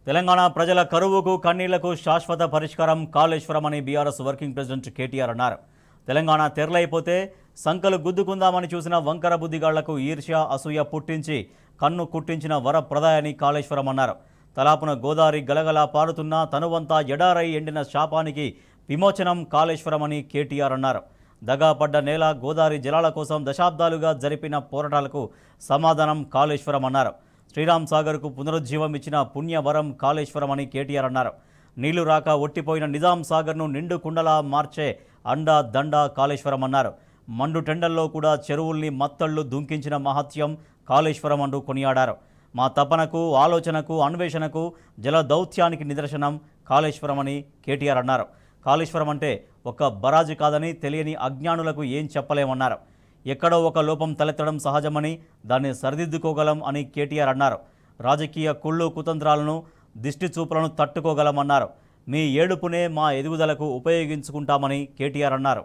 తెలంగాణ ప్రజల కరువుకు కన్నీళ్లకు శాశ్వత పరిష్కారం కాళేశ్వరం అని బీఆర్ఎస్ వర్కింగ్ ప్రెసిడెంట్ కేటీఆర్ అన్నారు. తెలంగాణ తెరలైపోతే సంకలు గుద్దుకుందామని చూసిన వంకర బుద్ధిగాళ్లకు ఈర్ష్య అసూయ పుట్టించి కన్ను కుట్టించిన వరప్రదాయని కాళేశ్వరం అన్నారు. తలాపున గోదావరి గలగలా పారుతున్న తనువంతా ఎడారై ఎండిన శాపానికి విమోచనం కాళేశ్వరం అని కేటీఆర్ అన్నారు. దగాపడ్డ నేల గోదావరి జలాల కోసం దశాబ్దాలుగా జరిపిన పోరాటాలకు సమాధానం కాళేశ్వరం అన్నారు. శ్రీరామ్ సాగర్కు పునరుజ్జీవం ఇచ్చిన పుణ్యవరం కాళేశ్వరం అని కేటీఆర్ అన్నారు. నీళ్లు రాక ఒట్టిపోయిన నిజాం సాగర్ను నిండు కుండలా మార్చే అండా దండ కాళేశ్వరం అన్నారు. మండు టెండల్లో కూడా చెరువుల్ని మత్తళ్లు దుంకించిన మహత్యం కాళేశ్వరం అంటూ కొనియాడారు. మా తపనకు ఆలోచనకు అన్వేషణకు జల దౌత్యానికి నిదర్శనం కాళేశ్వరం అని కేటీఆర్ అన్నారు. కాళేశ్వరం అంటే ఒక బరాజు కాదని తెలియని అజ్ఞానులకు ఏం చెప్పలేమన్నారు. ఎక్కడో ఒక లోపం తలెత్తడం సహజమని దాన్ని సరిదిద్దుకోగలం అని కేటీఆర్ అన్నారు. రాజకీయ కుళ్ళు కుతంత్రాలను దిష్టి చూపులను తట్టుకోగలమన్నారు. మీ ఏడుపునే మా ఎదుగుదలకు ఉపయోగించుకుంటామని కేటీఆర్ అన్నారు.